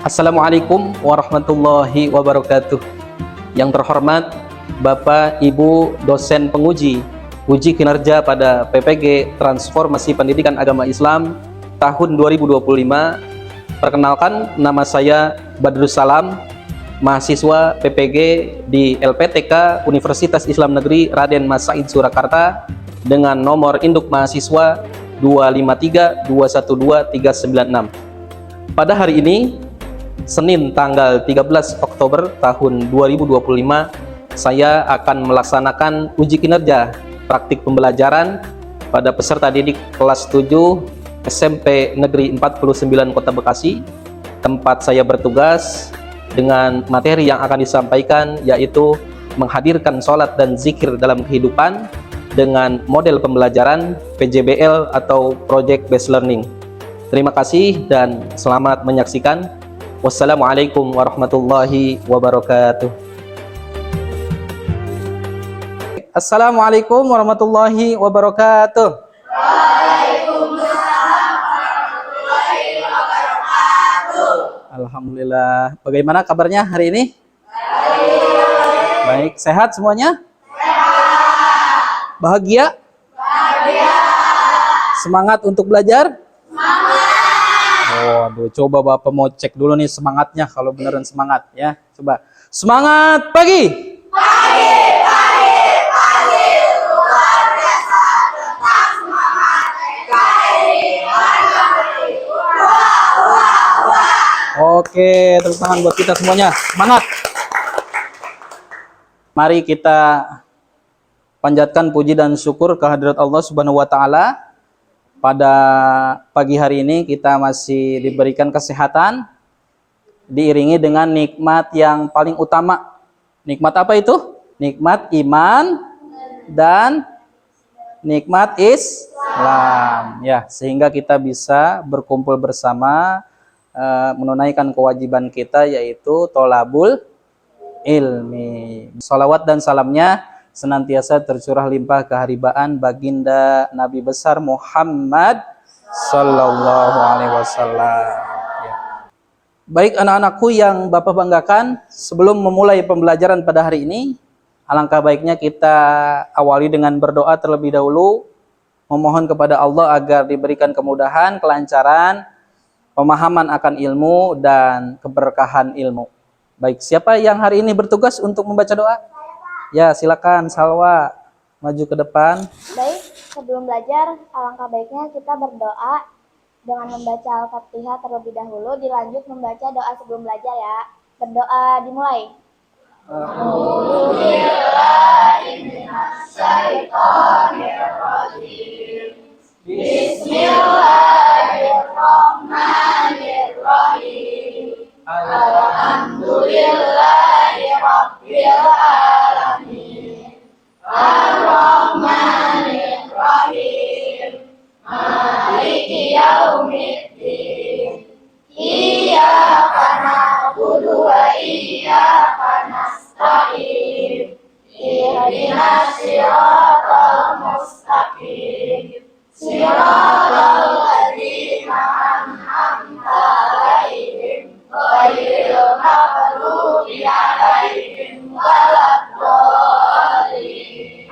Assalamualaikum warahmatullahi wabarakatuh. Yang terhormat Bapak Ibu dosen penguji uji kinerja pada PPG Transformasi Pendidikan Agama Islam tahun 2025. Perkenalkan, nama saya Badrus Salam, mahasiswa PPG di LPTK Universitas Islam Negeri Raden Mas Said Surakarta dengan nomor induk mahasiswa 253212396. Pada hari ini, Senin tanggal 13 Oktober tahun 2025, saya akan melaksanakan uji kinerja praktik pembelajaran pada peserta didik kelas 7 SMP Negeri 49 Kota Bekasi, tempat saya bertugas, dengan materi yang akan disampaikan yaitu menghadirkan sholat dan zikir dalam kehidupan dengan model pembelajaran PJBL atau Project Based Learning. Terima kasih dan selamat menyaksikan. Wassalamualaikum warahmatullahi wabarakatuh. Assalamualaikum warahmatullahi wabarakatuh. Waalaikumsalam warahmatullahi wabarakatuh. Alhamdulillah. Bagaimana kabarnya hari ini? Baik, sehat semuanya? Sehat. Bahagia? Bahagia. Semangat untuk belajar? Semangat. Waduh, coba Bapak mau cek dulu nih semangatnya, kalau beneran semangat ya. Coba. Semangat pagi. Pagi, luar biasa, tetap semangat. NKRI, wah. Oke, tepuk tangan buat kita semuanya. Semangat. Mari kita panjatkan puji dan syukur kehadirat Allah Subhanahu wa taala. Pada pagi hari ini kita masih diberikan kesehatan, diiringi dengan nikmat yang paling utama. Nikmat apa itu? Nikmat iman dan nikmat Islam. Ya, sehingga kita bisa berkumpul bersama, menunaikan kewajiban kita yaitu tholabul ilmi. Salawat dan salamnya senantiasa tercurah limpah keharibaan baginda Nabi besar Muhammad Sallallahu Alaihi Wasallam. Ya. Baik anak-anakku yang Bapak banggakan, sebelum memulai pembelajaran pada hari ini, alangkah baiknya kita awali dengan berdoa terlebih dahulu, memohon kepada Allah agar diberikan kemudahan, kelancaran, pemahaman akan ilmu, dan keberkahan ilmu. Baik, siapa yang hari ini bertugas untuk membaca doa? Ya, silakan Salwa, maju ke depan. Baik, sebelum belajar, alangkah baiknya kita berdoa dengan membaca Al-Fatihah terlebih dahulu, dilanjut membaca doa sebelum belajar ya. Berdoa dimulai. Bismillahirrahmanirrahim. Alhamdulillahirabbil alamin. Ar-Rahmanir-Rahim. Maliki yaumiddin. Iyyaka na'budu wa iyyaka nasta'in. Ihdinas siratal mustaqim. Siratal ladzina an'amta 'alaihim ghairil maghdubi 'alaihim waladdallin.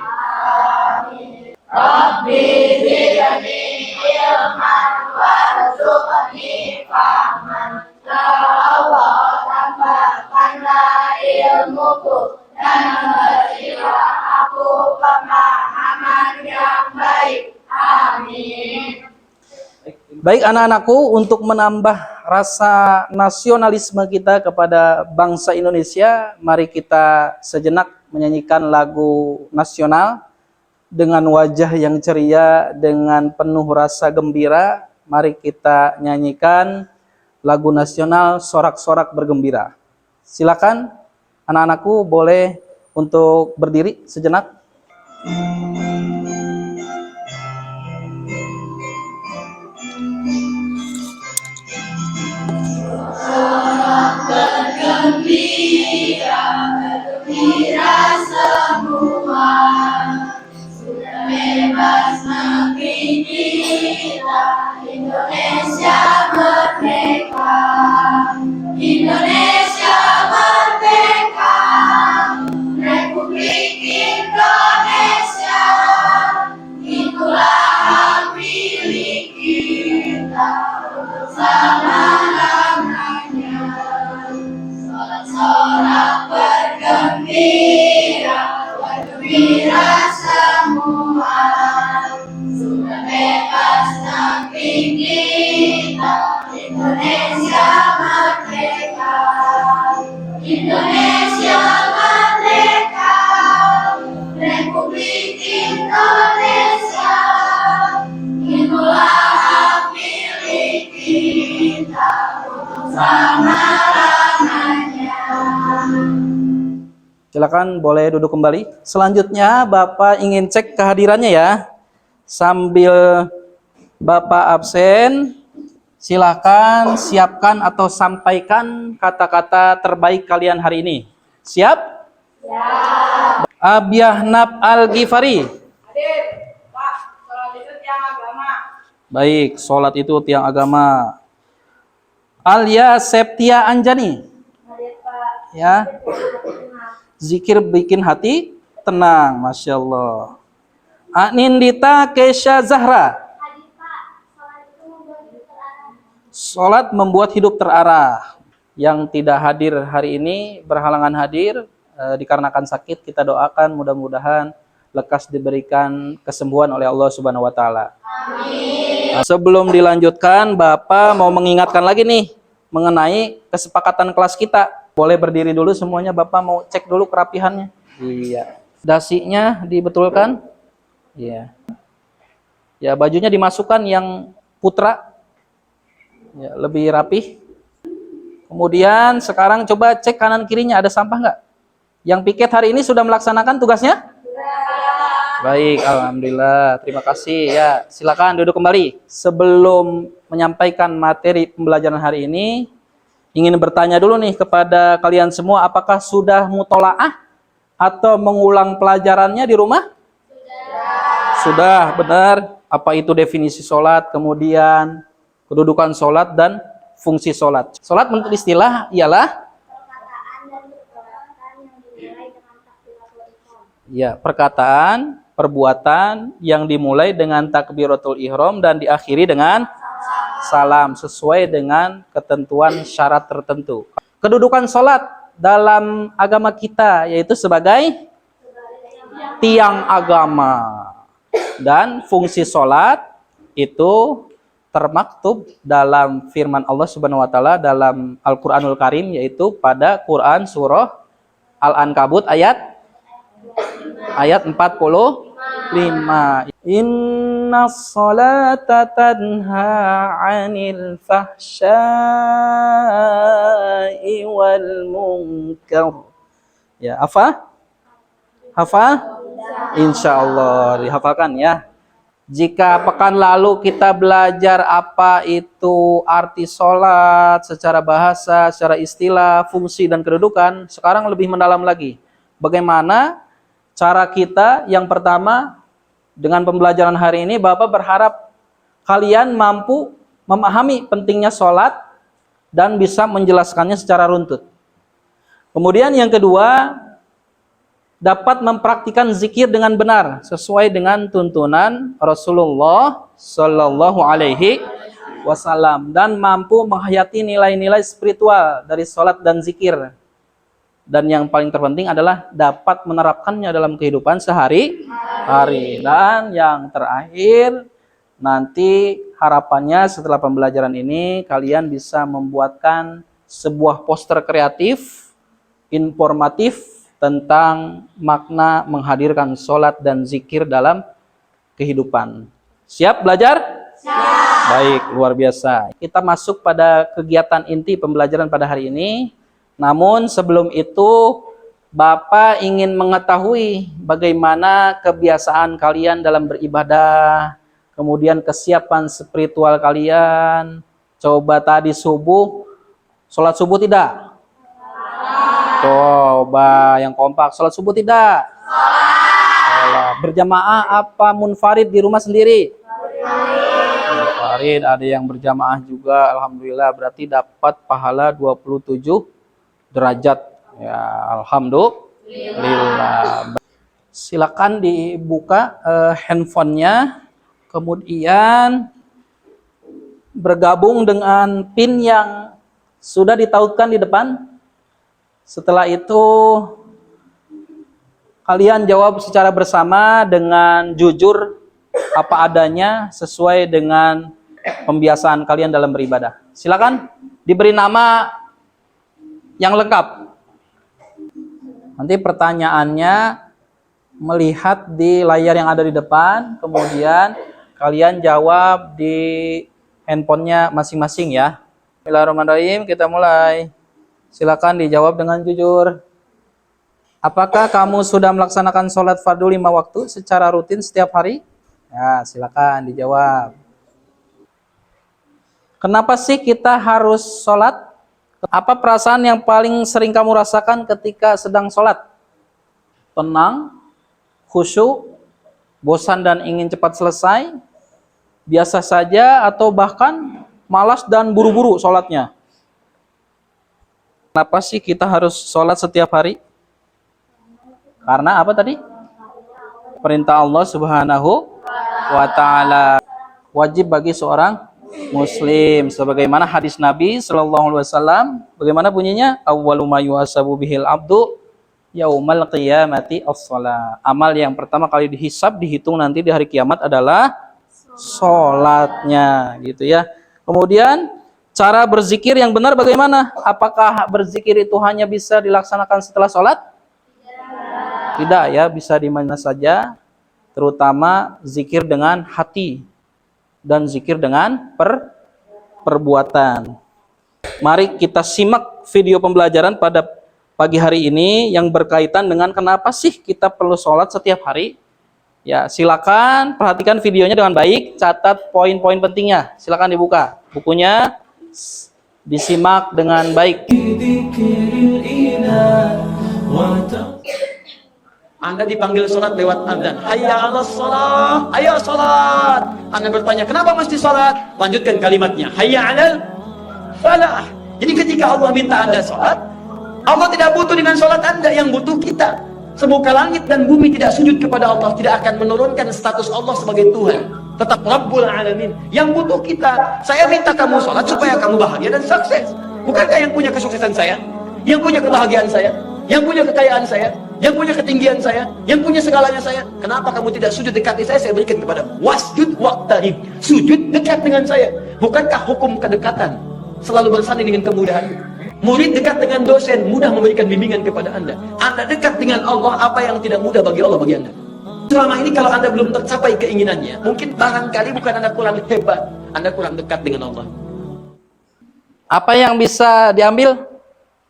Amin. Rabbi zidni ilman warzuqni fahman. Ya Allah, tambahkanlah ilmuku dan berilah aku pemahaman yang baik. Amin. Baik anak-anakku, untuk menambah rasa nasionalisme kita kepada bangsa Indonesia, mari kita sejenak menyanyikan lagu nasional dengan wajah yang ceria, dengan penuh rasa gembira. Mari kita nyanyikan lagu nasional Sorak-Sorak Bergembira. Silakan anak-anakku boleh untuk berdiri sejenak. Bergembira semua, sudah bebas negeri kita, Indonesia merdeka. Indonesia merdeka, Republik Indonesia, itulah hak milik kita selama-lamanya. Sorak-sorak bergembira, bergembira semua, sudah bebas negeri kita, Indonesia merdeka. Indonesia merdeka, Republik Indonesia, itulah hak milik kita untuk selama-lamanya. Silakan boleh duduk kembali. Selanjutnya Bapak ingin cek kehadirannya ya. Sambil Bapak absen, silakan siapkan atau sampaikan kata-kata terbaik kalian hari ini. Siap? Siap. Abiyahnab Al-Ghifari. Hadir, Pak. Sholat itu tiang agama. Baik, sholat itu tiang agama. Alia Septia Anjani. Hadir, Pak. Ya. Zikir bikin hati tenang, Masya Allah. Anindita Kesha Zahra. Hadir, Pak. Sholat itu membuat hidup terarah. Sholat membuat hidup terarah. Yang tidak hadir hari ini, berhalangan hadir, dikarenakan sakit, kita doakan mudah-mudahan lekas diberikan kesembuhan oleh Allah Subhanahu wa Ta'ala. Amin. Sebelum dilanjutkan, Bapak mau mengingatkan lagi nih mengenai kesepakatan kelas kita. Boleh berdiri dulu semuanya, Bapak mau cek dulu kerapihannya. Iya. Dasinya dibetulkan. Iya. Ya, bajunya dimasukkan yang putra. Ya, lebih rapih. Kemudian sekarang coba cek kanan kirinya ada sampah nggak? Yang piket hari ini sudah melaksanakan tugasnya? Baik, alhamdulillah. Terima kasih. Ya, silakan duduk kembali. Sebelum menyampaikan materi pembelajaran hari ini, ingin bertanya dulu nih kepada kalian semua, apakah sudah mutolaah atau mengulang pelajarannya di rumah? Sudah, benar. Apa itu definisi sholat, kemudian kedudukan sholat dan fungsi sholat. Sholat menurut istilah ialah Perkataan dan perbuatan yang dimulai dengan takbiratul ihram. ya, perkataan, perbuatan yang dimulai dengan takbiratul ihram dan diakhiri dengan salam sesuai dengan ketentuan syarat tertentu. Kedudukan sholat dalam agama kita yaitu sebagai tiang agama, dan fungsi sholat itu termaktub dalam firman Allah Subhanahu wa Ta'ala dalam Al-Qur'anul Karim, yaitu pada Quran surah Al-Ankabut ayat 45. Inna sholata tanha 'anil fahsya'i wal munkar. Ya, apa? Hafal? Insya Allah dihafalkan ya. Jika pekan lalu kita belajar apa itu arti sholat secara bahasa, secara istilah, fungsi dan kedudukan, sekarang lebih mendalam lagi. Bagaimana cara kita? Yang pertama, dengan pembelajaran hari ini, Bapak berharap kalian mampu memahami pentingnya sholat dan bisa menjelaskannya secara runtut. Kemudian yang kedua, dapat mempraktikkan zikir dengan benar sesuai dengan tuntunan Rasulullah Shallallahu Alaihi Wasallam dan mampu menghayati nilai-nilai spiritual dari sholat dan zikir. Dan yang paling terpenting adalah dapat menerapkannya dalam kehidupan sehari-hari. Dan yang terakhir, nanti harapannya setelah pembelajaran ini kalian bisa membuatkan sebuah poster kreatif, informatif tentang makna menghadirkan sholat dan zikir dalam kehidupan. Siap belajar? Siap. Baik, luar biasa. Kita masuk pada kegiatan inti pembelajaran pada hari ini. Namun sebelum itu, Bapak ingin mengetahui bagaimana kebiasaan kalian dalam beribadah, kemudian kesiapan spiritual kalian. Coba tadi subuh, sholat subuh tidak? Coba yang kompak, sholat subuh tidak? Sholat. Berjamaah apa munfarid di rumah sendiri? Munfarid. munfarid, ada yang berjamaah juga. Alhamdulillah, berarti dapat pahala 27 derajat. Ya, alhamdulillah. Silakan dibuka handphonenya, kemudian bergabung dengan PIN yang sudah ditautkan di depan. Setelah itu kalian jawab secara bersama dengan jujur apa adanya sesuai dengan pembiasaan kalian dalam beribadah. Silakan diberi nama yang lengkap. Nanti pertanyaannya melihat di layar yang ada di depan, kemudian kalian jawab di handphonenya masing-masing ya. Bismillahirrahmanirrahim, kita mulai. Silakan dijawab dengan jujur. Apakah kamu sudah melaksanakan sholat fardu 5 waktu secara rutin setiap hari? Ya, silakan dijawab. Kenapa sih kita harus sholat? Apa perasaan yang paling sering kamu rasakan ketika sedang sholat? Tenang, khusyuk, bosan dan ingin cepat selesai, biasa saja, atau bahkan malas dan buru-buru sholatnya? Kenapa sih kita harus sholat setiap hari? Karena apa tadi? Perintah Allah Subhanahu wa ta'ala. Wajib bagi seorang muslim. Sebagaimana hadis Nabi sallallahu alaihi wasallam, bagaimana bunyinya? Awwalu ma yuhasabu bihil abdu yaumal qiyamati as-shalah. Amal yang pertama kali dihisab, dihitung nanti di hari kiamat adalah sholatnya, gitu ya. Kemudian cara berzikir yang benar bagaimana? Apakah berzikir itu hanya bisa dilaksanakan setelah sholat? Tidak ya, bisa di mana saja, terutama zikir dengan hati dan zikir dengan perbuatan. Mari kita simak video pembelajaran pada pagi hari ini yang berkaitan dengan kenapa sih kita perlu sholat setiap hari. Ya, silakan perhatikan videonya dengan baik, catat poin-poin pentingnya. Silakan dibuka bukunya, disimak dengan baik. Anda dipanggil sholat lewat azan. Hayya 'alas sholat, ayo sholat. Anda bertanya, kenapa mesti sholat? Lanjutkan kalimatnya. Hayya 'alal falah. Jadi ketika Allah minta Anda sholat, Allah tidak butuh dengan sholat Anda, yang butuh kita. Semoga langit dan bumi tidak sujud kepada Allah, tidak akan menurunkan status Allah sebagai Tuhan. Tetap Rabbul Alamin. Yang butuh kita. Saya minta kamu sholat supaya kamu bahagia dan sukses. Bukankah yang punya kesuksesan saya? Yang punya kebahagiaan saya? Yang punya kekayaan saya? Yang punya ketinggian saya? Yang punya segalanya saya? Kenapa kamu tidak sujud dekati saya berikan kepadamu. Wasjud waqtarib. Sujud dekat dengan saya. Bukankah hukum kedekatan selalu bersanding dengan kemudahan? Murid dekat dengan dosen, mudah memberikan bimbingan kepada Anda. Anda dekat dengan Allah, apa yang tidak mudah bagi Allah bagi Anda. Selama ini kalau Anda belum tercapai keinginannya, mungkin barangkali bukan Anda kurang hebat, Anda kurang dekat dengan Allah. Apa yang bisa diambil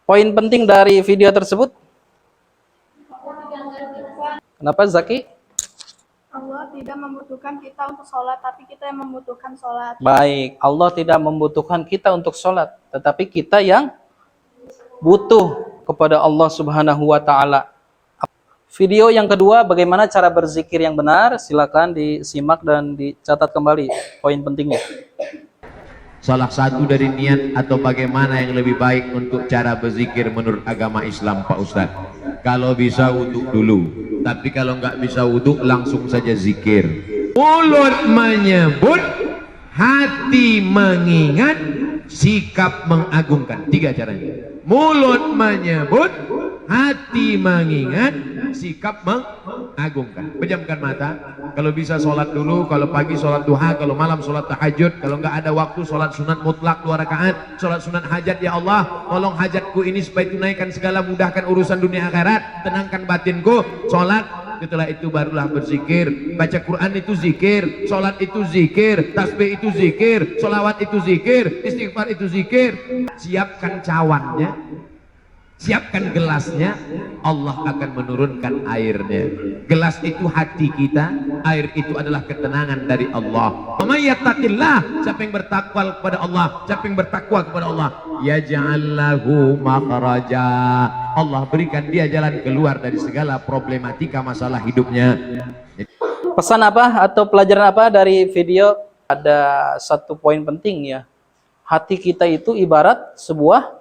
poin penting dari video tersebut? Kenapa Zaki? Allah tidak membutuhkan kita untuk sholat, tapi kita yang membutuhkan sholat. Baik, Allah tidak membutuhkan kita untuk sholat, tetapi kita yang butuh kepada Allah Subhanahu wa ta'ala. Video yang kedua, bagaimana cara berzikir yang benar? Silakan disimak dan dicatat kembali poin pentingnya. Salah satu dari niat atau bagaimana yang lebih baik untuk cara berzikir menurut agama Islam, Pak Ustadz. Kalau bisa wudhu dulu, tapi kalau nggak bisa wudhu langsung saja zikir. Mulut menyebut, hati mengingat, sikap mengagungkan. 3 caranya. Mulut menyebut, hati mengingat, sikap mengagungkan. Pejamkan mata. Kalau bisa sholat dulu, kalau pagi sholat duha, kalau malam sholat tahajud, kalau nggak ada waktu sholat sunat mutlak 2 rakaat, sholat sunat hajat. Ya Allah, tolong hajatku ini supaya tunaikan segala, mudahkan urusan dunia akhirat, tenangkan batinku. Sholat, setelah itu barulah berzikir. Baca Quran itu zikir, sholat itu zikir, tasbih itu zikir, sholawat itu zikir, istighfar itu zikir. Siapkan cawannya, siapkan gelasnya, Allah akan menurunkan airnya. Gelas itu hati kita, air itu adalah ketenangan dari Allah. Yattaqillah, siapa yang bertakwa kepada Allah, siapa yang bertakwa kepada Allah, yaj'al lahu makhraja. Allah berikan dia jalan keluar dari segala problematika masalah hidupnya. Pesan apa atau pelajaran apa dari video? Ada satu poin penting ya. Hati kita itu ibarat sebuah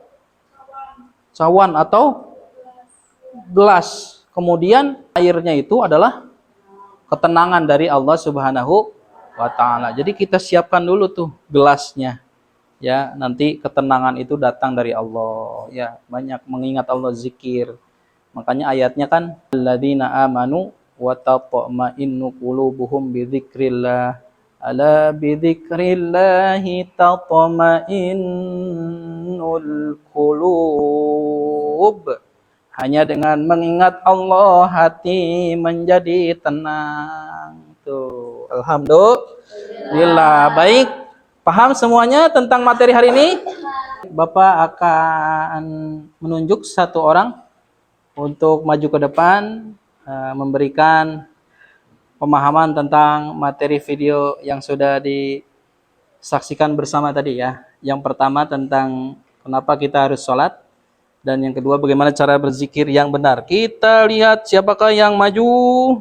cawan atau gelas. Kemudian airnya itu adalah ketenangan dari Allah Subhanahu wa taala. Jadi kita siapkan dulu tuh gelasnya. Ya, nanti ketenangan itu datang dari Allah. Ya, banyak mengingat Allah, zikir. Makanya ayatnya kan alladzina amanu wa tatma'innu qulubuhum bidzikrillah. Ala bidzikrillahi tatma'innul qulub. Hanya dengan mengingat Allah hati menjadi tenang. Tuh, alhamdulillah. Baik, paham semuanya tentang materi hari ini? Bapak akan menunjuk satu orang untuk maju ke depan, memberikan pemahaman tentang materi video yang sudah disaksikan bersama tadi ya. Yang pertama tentang kenapa kita harus sholat, dan yang kedua bagaimana cara berzikir yang benar. Kita lihat siapakah yang maju.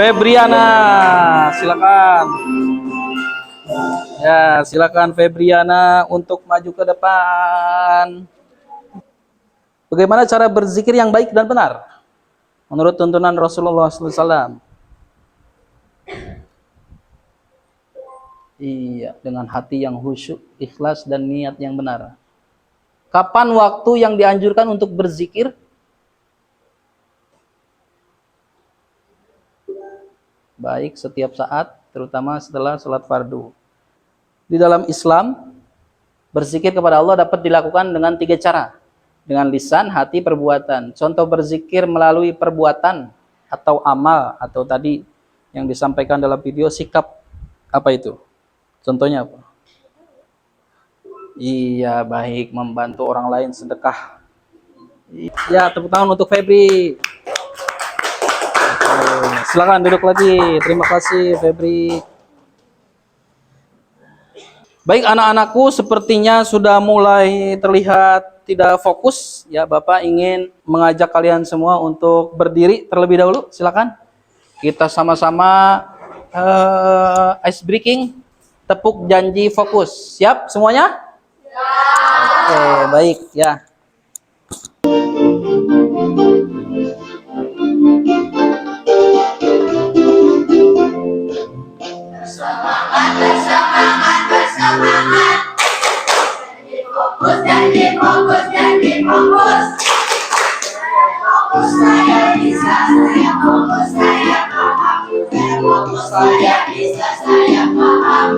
Febriana, silakan. Ya, silakan Febriana untuk maju ke depan. Bagaimana cara berzikir yang baik dan benar menurut tuntunan Rasulullah SAW? Iya, dengan hati yang khusyuk, ikhlas, dan niat yang benar. Kapan waktu yang dianjurkan untuk berzikir? Baik, setiap saat, terutama setelah sholat fardu. Di dalam Islam, berzikir kepada Allah dapat dilakukan dengan 3 cara. Dengan lisan, hati, perbuatan. Contoh berzikir melalui perbuatan atau amal, atau tadi yang disampaikan dalam video, sikap. Apa itu? Contohnya apa? Iya, baik, membantu orang lain, sedekah. Ya, tepuk tangan untuk Febri. Silakan duduk lagi. Terima kasih Febri. Baik, anak-anakku, sepertinya sudah mulai terlihat tidak fokus. Ya, Bapak ingin mengajak kalian semua untuk berdiri terlebih dahulu. Silakan. Kita sama-sama ice breaking. Tepuk janji fokus. Siap semuanya? Oke, baik ya. Bersemangat, bersemangat, bersemangat. Fokus dan difokus dan difokus. Fokus saya bisa, saya fokus, saya paham. Fokus saya bisa, saya paham.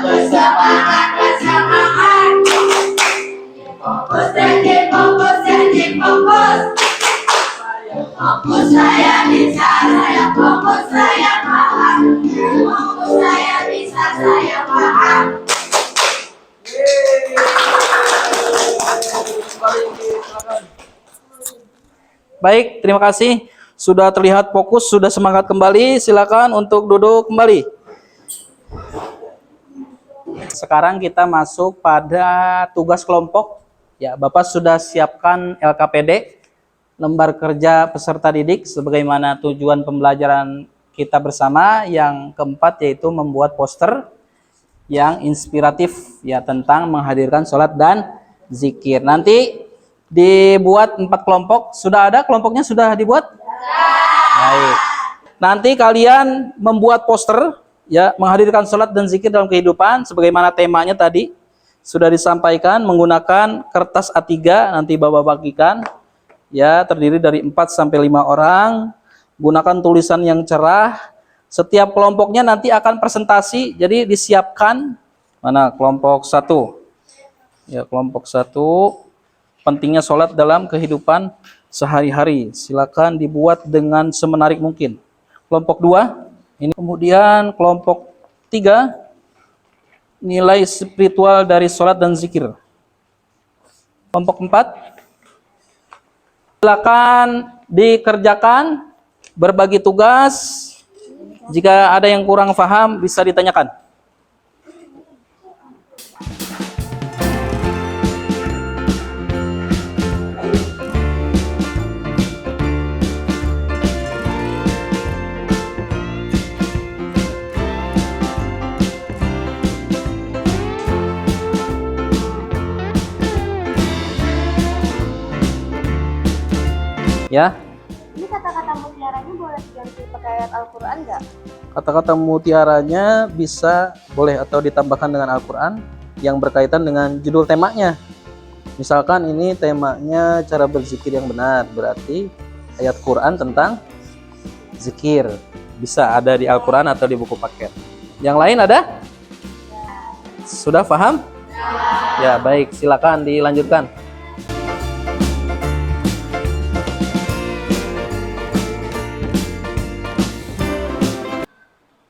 Bersemangat, bersemangat. Fokus dan difokus dan difokus. Fokus saya bisa, saya fokus, saya paham. Fokus saya bisa, saya paham. Baik, terima kasih. Sudah terlihat fokus, sudah semangat kembali. Silakan untuk duduk kembali. Sekarang kita masuk pada tugas kelompok. Ya, Bapak sudah siapkan LKPD, lembar kerja peserta didik, sebagaimana tujuan pembelajaran kita bersama. Yang keempat yaitu membuat poster yang inspiratif ya tentang menghadirkan sholat dan zikir. Nanti dibuat 4 kelompok. Sudah ada kelompoknya, sudah dibuat? Baik. Nanti kalian membuat poster ya menghadirkan sholat dan zikir dalam kehidupan sebagaimana temanya tadi sudah disampaikan, menggunakan kertas A3 nanti Bapak bagikan ya, terdiri dari 4 sampai 5 orang. Gunakan tulisan yang cerah. Setiap kelompoknya nanti akan presentasi, jadi disiapkan. Mana kelompok 1? Ya, kelompok 1 pentingnya sholat dalam kehidupan sehari-hari. Silakan dibuat dengan semenarik mungkin. Kelompok 2 ini, kemudian kelompok 3 nilai spiritual dari sholat dan zikir. Kelompok 4 silakan dikerjakan, berbagi tugas. Jika ada yang kurang paham bisa ditanyakan. Ya, Ini kata-kata mutiaranya boleh diganti pakai ayat Al-Quran nggak? kata-kata mutiaranya bisa boleh atau ditambahkan dengan Al-Quran yang berkaitan dengan judul temanya. Misalkan ini temanya cara berzikir yang benar, berarti ayat Quran tentang zikir. Bisa ada di Al-Quran atau di buku paket. Yang lain ada? Sudah paham? Ya, baik. Silakan dilanjutkan.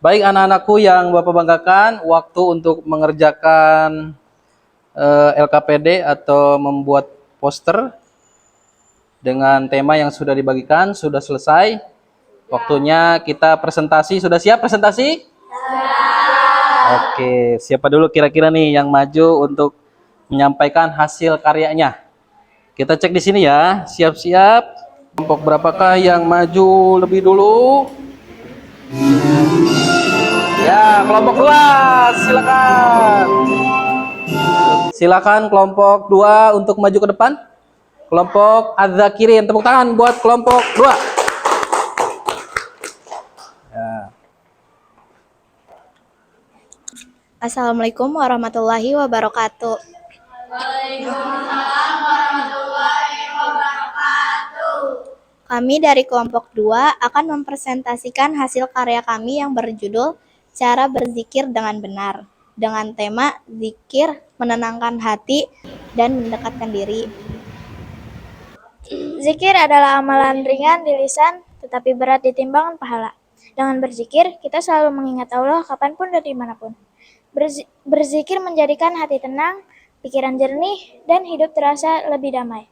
Baik anak-anakku yang Bapak banggakan, waktu untuk mengerjakan LKPD atau membuat poster dengan tema yang sudah dibagikan sudah selesai. Waktunya kita presentasi. Sudah siap presentasi? Oke, siapa dulu kira-kira nih yang maju untuk menyampaikan hasil karyanya? Kita cek di sini ya. Siap-siap. Kelompok berapakah yang maju lebih dulu? Ya, kelompok 2, silakan. Silakan kelompok 2 untuk maju ke depan. Kelompok Az-Zakirin, tepuk tangan buat kelompok 2. Ya. Assalamualaikum warahmatullahi wabarakatuh. Kami dari kelompok 2 akan mempresentasikan hasil karya kami yang berjudul Cara Berzikir dengan Benar, dengan tema zikir menenangkan hati dan mendekatkan diri. Zikir adalah amalan ringan di lisan, tetapi berat di timbangan pahala. Dengan berzikir, kita selalu mengingat Allah kapanpun dan dimanapun. Berzikir menjadikan hati tenang, pikiran jernih, dan hidup terasa lebih damai.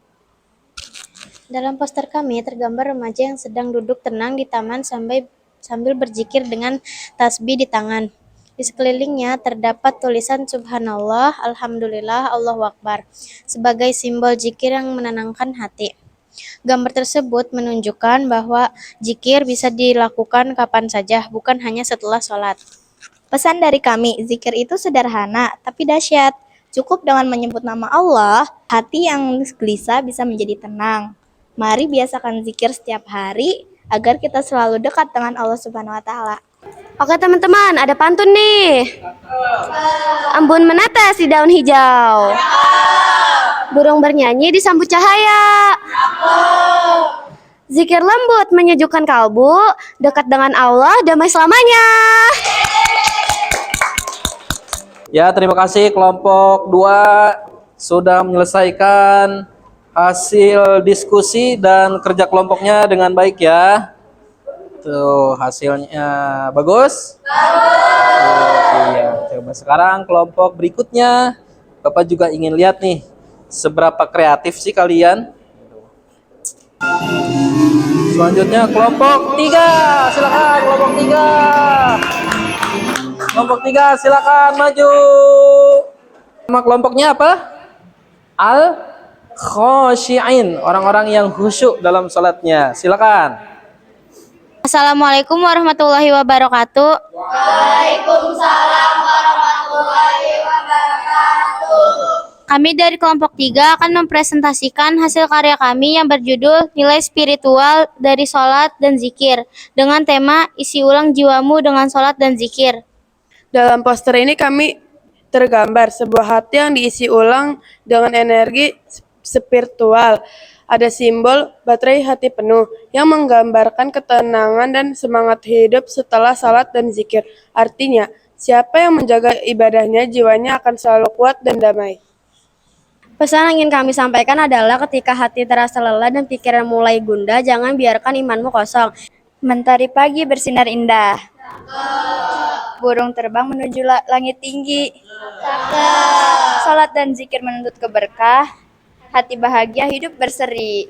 Dalam poster kami tergambar remaja yang sedang duduk tenang di taman sambil berzikir dengan tasbih di tangan. Di sekelilingnya terdapat tulisan Subhanallah, Alhamdulillah, Allahu Akbar sebagai simbol zikir yang menenangkan hati. Gambar tersebut menunjukkan bahwa zikir bisa dilakukan kapan saja, bukan hanya setelah sholat. Pesan dari kami, zikir itu sederhana tapi dahsyat. Cukup dengan menyebut nama Allah, hati yang gelisah bisa menjadi tenang. Mari biasakan zikir setiap hari agar kita selalu dekat dengan Allah Subhanahu wa taala. Oke teman-teman, ada pantun nih. Embun menetes di daun hijau. Burung bernyanyi disambut cahaya. Zikir lembut menyejukkan kalbu, dekat dengan Allah damai selamanya. Ya, terima kasih kelompok 2 sudah menyelesaikan hasil diskusi dan kerja kelompoknya dengan baik ya. Tuh, hasilnya bagus? Iya, coba sekarang kelompok berikutnya. Bapak juga ingin lihat nih, seberapa kreatif sih kalian. Selanjutnya kelompok 3, silakan kelompok 3. Kelompok 3 silakan maju. Nama kelompoknya apa? Al-Khoshi'in, orang-orang yang khusyuk dalam salatnya. Silakan. Assalamualaikum warahmatullahi wabarakatuh. Kami dari kelompok 3 akan mempresentasikan hasil karya kami yang berjudul Nilai Spiritual dari Sholat dan Zikir dengan tema Isi ulang jiwamu dengan sholat dan zikir. Dalam poster ini kami tergambar sebuah hati yang diisi ulang dengan energi spiritual. Ada simbol baterai hati penuh yang menggambarkan ketenangan dan semangat hidup setelah salat dan zikir. Artinya, siapa yang menjaga ibadahnya, jiwanya akan selalu kuat dan damai. Pesan yang ingin kami sampaikan adalah ketika hati terasa lelah dan pikiran mulai gundah, jangan biarkan imanmu kosong. Mentari pagi bersinar indah. Burung terbang menuju langit tinggi. Salat dan zikir menuntut keberkah. Hati bahagia, hidup berseri.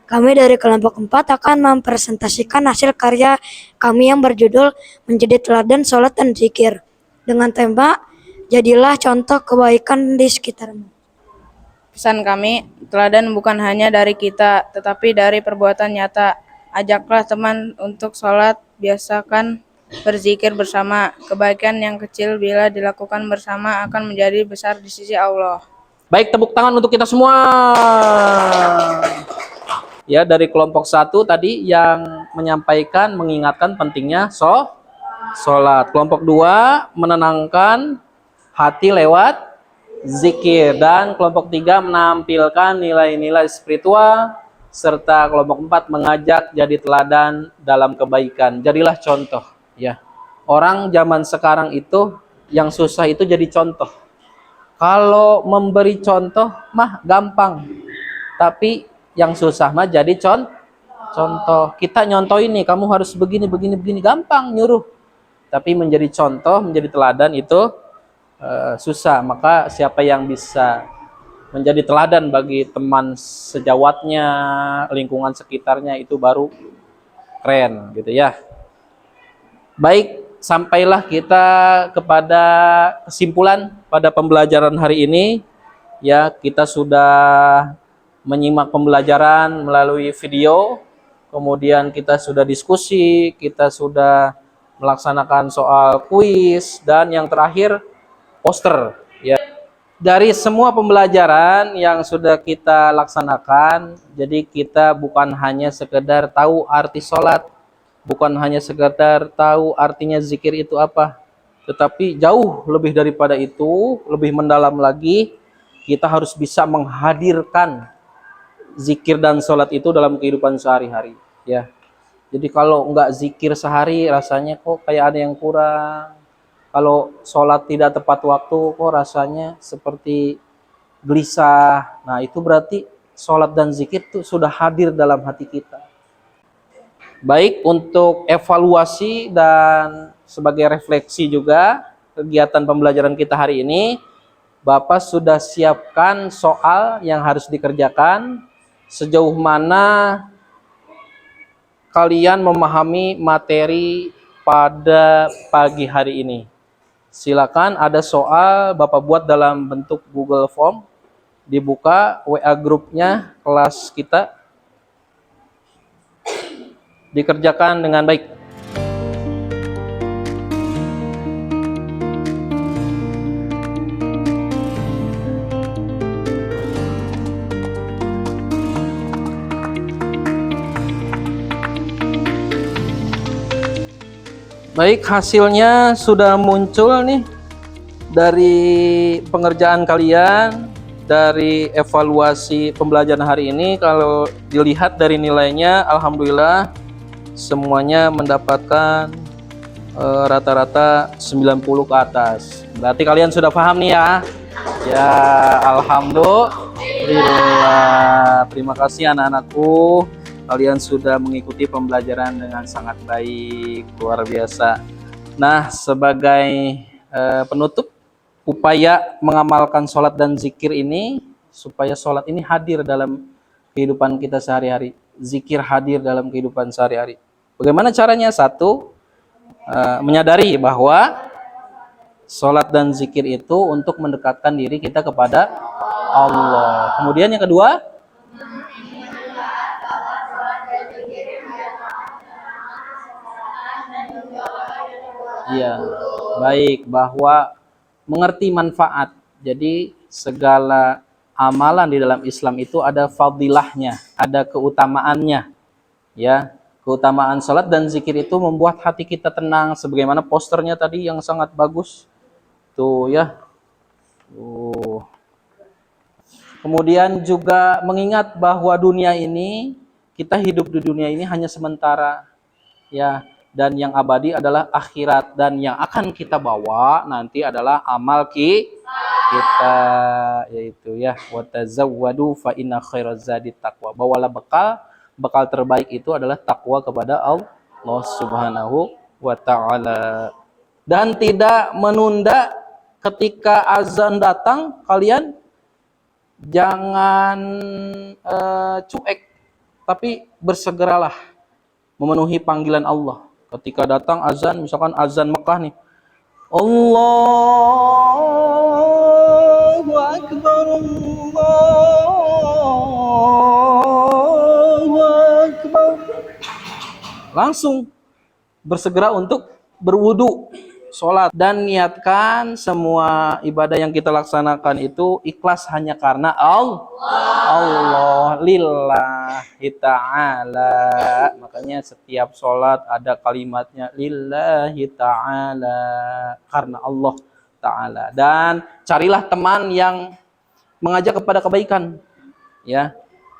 Kami dari kelompok 4 akan mempresentasikan hasil karya kami yang berjudul Menjadi Teladan Salat dan Zikir dengan tema Jadilah Contoh Kebaikan di Sekitarmu. Pesan kami, teladan bukan hanya dari kita, tetapi dari perbuatan nyata. Ajaklah teman untuk sholat, biasakan berzikir bersama. Kebaikan yang kecil bila dilakukan bersama akan menjadi besar di sisi Allah. Baik, tepuk tangan untuk kita semua. Ya, dari kelompok 1 tadi yang menyampaikan, mengingatkan pentingnya sholat. Kelompok 2 menenangkan hati lewat zikir. Dan kelompok 3 menampilkan nilai-nilai spiritual. Serta kelompok 4 mengajak jadi teladan dalam kebaikan. Jadilah contoh. Ya, orang zaman sekarang itu yang susah itu jadi contoh. Kalau memberi contoh mah gampang, tapi yang susah mah jadi contoh. Kita nyontoh ini, kamu harus begini, gampang nyuruh. Tapi menjadi contoh, menjadi teladan itu susah. Maka siapa yang bisa menjadi teladan bagi teman sejawatnya, lingkungan sekitarnya, itu baru keren gitu ya. Baik, sampailah kita kepada kesimpulan pada pembelajaran hari ini. Ya, kita sudah menyimak pembelajaran melalui video, kemudian kita sudah diskusi, kita sudah melaksanakan soal kuis, dan yang terakhir poster. Ya, dari semua pembelajaran yang sudah kita laksanakan, jadi kita bukan hanya sekedar tahu arti sholat, bukan hanya sekedar tahu artinya zikir itu apa, tetapi jauh lebih daripada itu, lebih mendalam lagi, kita harus bisa menghadirkan zikir dan sholat itu dalam kehidupan sehari-hari. Ya, jadi kalau enggak zikir sehari, rasanya kok kayak ada yang kurang. Kalau sholat tidak tepat waktu, kok rasanya seperti gelisah. Nah, itu berarti sholat dan zikir itu sudah hadir dalam hati kita. Baik, untuk evaluasi dan sebagai refleksi juga kegiatan pembelajaran kita hari ini, Bapak sudah siapkan soal yang harus dikerjakan. Sejauh mana kalian memahami materi pada pagi hari ini? Silakan, ada soal Bapak buat dalam bentuk Google Form, dibuka WA grupnya kelas kita, dikerjakan dengan baik. Baik, hasilnya sudah muncul nih dari pengerjaan kalian, dari evaluasi pembelajaran hari ini. Kalau dilihat dari nilainya, alhamdulillah semuanya mendapatkan rata-rata 90 ke atas. Berarti kalian sudah paham nih ya. Ya, alhamdulillah. Terima kasih anak-anakku. Kalian sudah mengikuti pembelajaran dengan sangat baik, luar biasa. Nah, sebagai penutup, upaya mengamalkan sholat dan zikir ini, supaya sholat ini hadir dalam kehidupan kita sehari-hari, zikir hadir dalam kehidupan sehari-hari. Bagaimana caranya? Satu, menyadari bahwa sholat dan zikir itu untuk mendekatkan diri kita kepada Allah. Kemudian yang kedua, iya, baik, bahwa mengerti manfaat. Jadi segala amalan di dalam Islam itu ada fadilahnya, ada keutamaannya. Ya, keutamaan salat dan zikir itu membuat hati kita tenang, sebagaimana posternya tadi yang sangat bagus. Tuh ya. Tuh. Kemudian juga mengingat bahwa dunia ini, kita hidup di dunia ini hanya sementara. Ya, dan yang abadi adalah akhirat, dan yang akan kita bawa nanti adalah amal kita, yaitu ya watazawwadu fa inna khairaz zadi taqwa. Bawalah bekal terbaik itu adalah takwa kepada Allah Subhanahu wa taala. Dan tidak menunda, ketika azan datang kalian jangan cuek, tapi bersegeralah memenuhi panggilan Allah. Ketika datang azan, misalkan azan Mekah nih, Allahu Akbar, Allahu Akbar, langsung bersegera untuk berwudu sholat. Dan niatkan semua ibadah yang kita laksanakan itu ikhlas hanya karena Allah lillahi ta'ala. Makanya setiap sholat ada kalimatnya lillahi ta'ala, karena Allah ta'ala. Dan carilah teman yang mengajak kepada kebaikan, ya.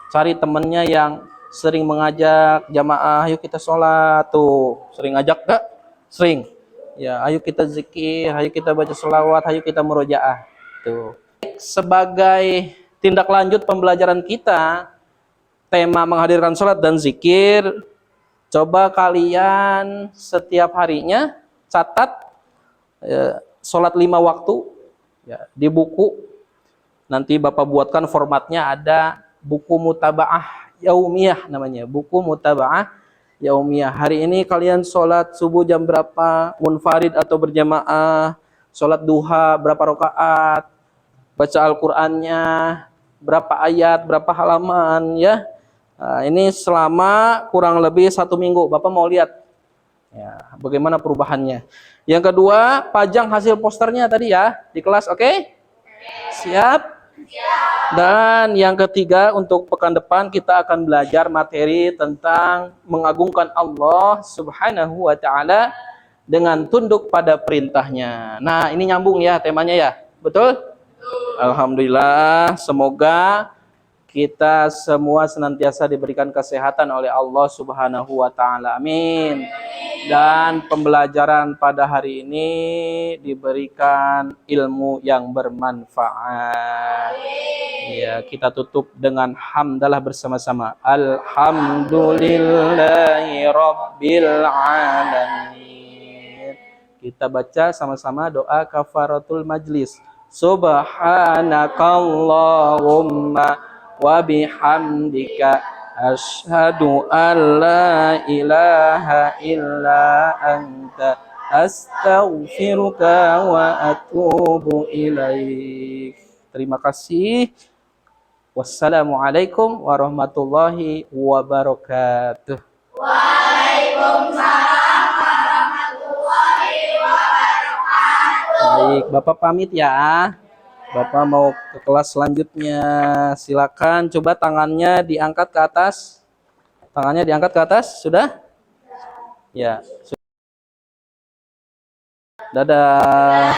Cari temannya yang sering mengajak jamaah, ayo kita sholat, tuh sering ngajak gak? Sering. Ya, ayo kita zikir, ayo kita baca selawat, ayo kita murojaah. Tuh. Sebagai tindak lanjut pembelajaran kita, tema menghadirkan sholat dan zikir, coba kalian setiap harinya catat sholat 5 waktu ya, di buku. Nanti Bapak buatkan formatnya, ada buku mutabaah yaumiyah namanya, buku mutabaah yaumiyah. Hari ini kalian sholat subuh jam berapa, munfarid atau berjamaah, sholat duha berapa rakaat, baca Al-Qur'annya berapa ayat, berapa halaman, ya. Nah, ini selama kurang lebih 1 minggu. Bapak mau lihat ya, bagaimana perubahannya. Yang kedua, pajang hasil posternya tadi ya di kelas, oke? Siap? Dan yang ketiga, untuk pekan depan kita akan belajar materi tentang mengagungkan Allah Subhanahu wa ta'ala dengan tunduk pada perintahnya. Nah, ini nyambung ya temanya ya, betul? Alhamdulillah, semoga kita semua senantiasa diberikan kesehatan oleh Allah Subhanahu wa ta'ala. Amin. Dan pembelajaran pada hari ini diberikan ilmu yang bermanfaat. Ya, kita tutup dengan hamdalah bersama-sama. Alhamdulillahi rabbil alamin. Kita baca sama-sama doa kafaratul majlis. Subhanakallahumma wa bihamdika asyhadu an la ilaha illa anta astaghfiruka wa atubu ilaik. Terima kasih. Wassalamualaikum warahmatullahi wabarakatuh. Waalaikumsalam warahmatullahi wabarakatuh. Baik, Bapak pamit ya. Bapak mau ke kelas selanjutnya. Silakan coba tangannya diangkat ke atas. Tangannya diangkat ke atas, sudah? Ya. Dadah.